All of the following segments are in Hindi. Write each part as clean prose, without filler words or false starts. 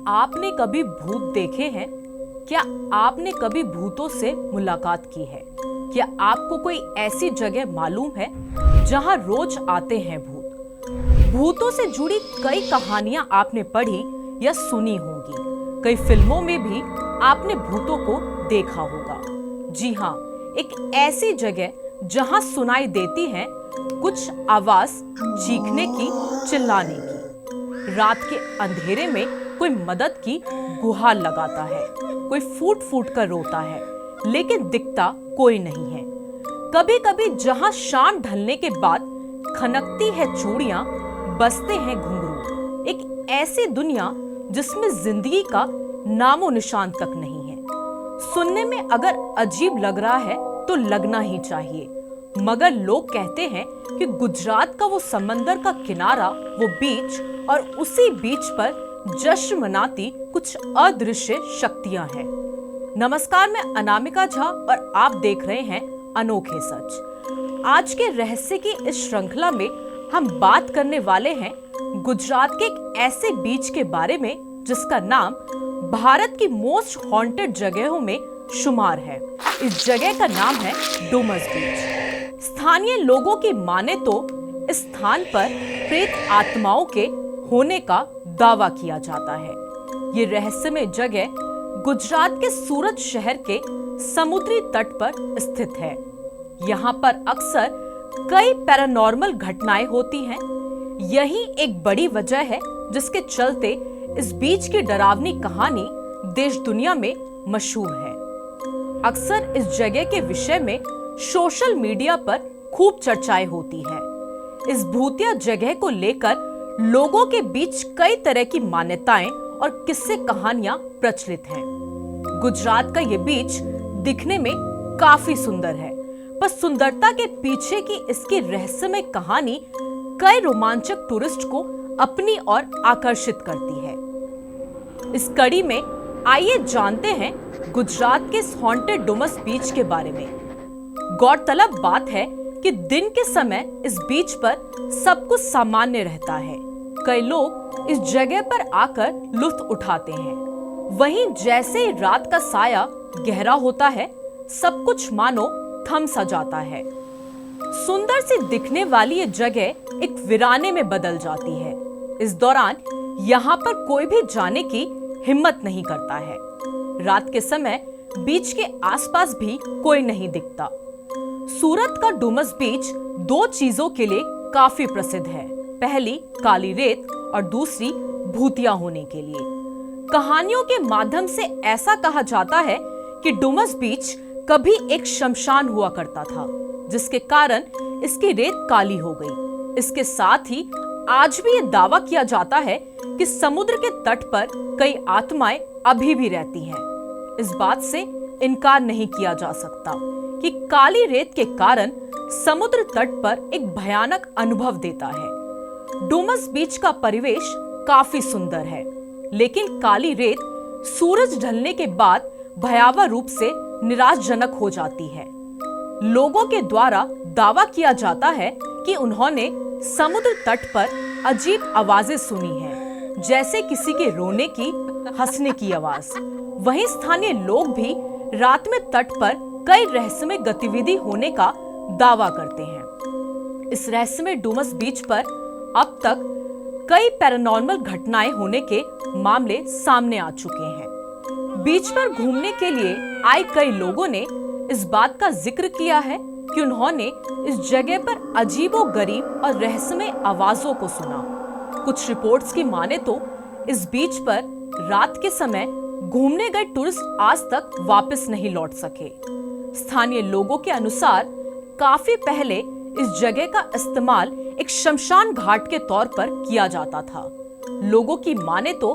आपने कभी भूत देखे हैं? क्या आपने कभी भूतों से मुलाकात की है? क्या आपको कोई ऐसी जगह मालूम है जहां रोज आते हैं भूत? भूतों से जुड़ी कई कहानियां आपने पढ़ी या सुनी होंगी। कई फिल्मों में भी आपने भूतों को देखा होगा। जी हाँ, एक ऐसी जगह जहां सुनाई देती है कुछ आवाज, चीखने की, चिल्लाने की। रात के अंधेरे में कोई मदद की गुहार लगाता है, कोई फूट फूट कर रोता है, लेकिन दिखता कोई नहीं है। कभी कभी जहां शाम ढलने के बाद खनकती है चूड़ियां, बजते हैं घुंघरू। एक ऐसी दुनिया जिसमें जिंदगी का नामो निशान तक नहीं है। सुनने में अगर अजीब लग रहा है तो लगना ही चाहिए, मगर लोग कहते हैं कि गुजरात का वो समंदर का किनारा, वो बीच, और उसी बीच पर जश्न मनाती कुछ अदृश्य शक्तियां हैं। नमस्कार, मैं अनामिका झा और आप देख रहे हैं अनोखे सच। आज के रहस्य की इस श्रृंखला में हम बात करने वाले हैं गुजरात के एक ऐसे बीच के बारे में जिसका नाम भारत की मोस्ट हॉन्टेड जगहों में शुमार है। इस जगह का नाम है डुमस बीच। स्थानीय लोगों की माने तो इस स्थान पर प्रेत आत्माओं के होने का दावा किया जाता है। ये रहस्यमय जगह गुजरात के सूरत शहर के समुद्री तट पर स्थित है। यहाँ पर अक्सर कई पैरानॉर्मल घटनाएं होती हैं। यही एक बड़ी वजह है जिसके चलते इस बीच की डरावनी कहानी देश दुनिया में मशहूर है। अक्सर इस जगह के विषय में सोशल मीडिया पर खूब चर्चाएं होती है। इस भूतिया जगह को लेकर लोगों के बीच कई तरह की मान्यताएं और किस्से कहानियां प्रचलित हैं। गुजरात का ये बीच दिखने में काफी सुंदर है, पर सुंदरता के पीछे की इसकी रहस्यमय कहानी कई रोमांचक टूरिस्ट को अपनी ओर आकर्षित करती है। इस कड़ी में आइए जानते हैं गुजरात के इस हॉन्टेड डुमस बीच के बारे में। गौरतलब बात है कि दिन के समय इस बीच पर सब कुछ सामान्य रहता है। कई लोग इस जगह पर आकर लुत्फ उठाते हैं। वहीं जैसे ही रात का साया गहरा होता है, सब कुछ मानो थम सा जाता है। सुंदर सी दिखने वाली ये जगह एक वीराने में बदल जाती है। इस दौरान यहाँ पर कोई भी जाने की हिम्मत नहीं करता है। रात के समय बीच के आसपास भी कोई नहीं दिखता। सूरत का डुमस बीच दो चीजों के लिए काफी प्रसिद्ध है। पहली काली रेत और दूसरी भूतिया होने के लिए। कहानियों के माध्यम से ऐसा कहा जाता है कि डुमस बीच कभी एक शमशान हुआ करता था, जिसके कारण इसकी रेत काली हो गई। इसके साथ ही आज भी ये दावा किया जाता है कि समुद्र के तट पर कई आत्माएं अभी भी रहती हैं। इस बात से इनकार नहीं किया जा सकता कि काली रेत के कारण समुद्र तट पर एक भयानक अनुभव देता है। डुमस बीच का परिवेश काफी सुंदर है, लेकिन काली रेत सूरज ढलने के बाद भयावह रूप से निराशजनक हो जाती है। लोगों के द्वारा दावा किया जाता है कि उन्होंने समुद्र तट पर अजीब आवाजें सुनी हैं, जैसे किसी के रोने की, हंसने की आवाज। वहीं स्थानीय लोग भी रात में तट पर कई रहस्यमय गतिविधि होने का दावा करते हैं। इस रहस्यमय डुमस बीच पर अब तक कई पैरानॉर्मल घटनाएं होने के मामले सामने आ चुके हैं। बीच पर घूमने के लिए आए कई लोगों ने इस बात का जिक्र किया है कि उन्होंने इस जगह पर अजीबोगरीब और रहस्यमय आवाजों को सुना। कुछ रिपोर्ट्स की माने तो इस बीच पर रात के समय घूमने गए टूरिस्ट आज तक वापस नहीं लौट सके। स्थानीय लोगों के अनुसार काफी पहले इस जगह का इस्तेमाल एक शमशान घाट के तौर पर किया जाता था। लोगों की माने तो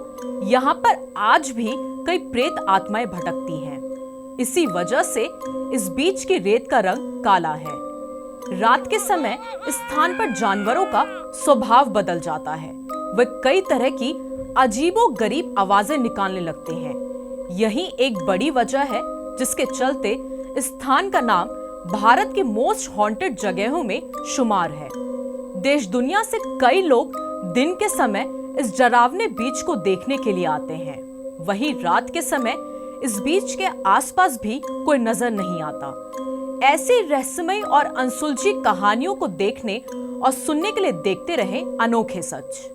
यहाँ पर आज भी कई प्रेत आत्माएं भटकती हैं। इसी वजह से इस बीच की रेत का रंग काला है। रात के समय इस स्थान पर जानवरों का स्वभाव बदल जाता है। वे कई तरह की अजीबोगरीब आवाजें निकालने लगते हैं। यही एक बड़ी वजह है जिसके चलते इस स्थान का नाम भारत की मोस्ट हॉन्टेड जगहों में शुमार है। देश दुनिया से कई लोग दिन के समय इस डरावने बीच को देखने के लिए आते हैं। वहीं रात के समय इस बीच के आसपास भी कोई नजर नहीं आता। ऐसी रहस्यमय और अनसुलझी कहानियों को देखने और सुनने के लिए देखते रहें अनोखे सच।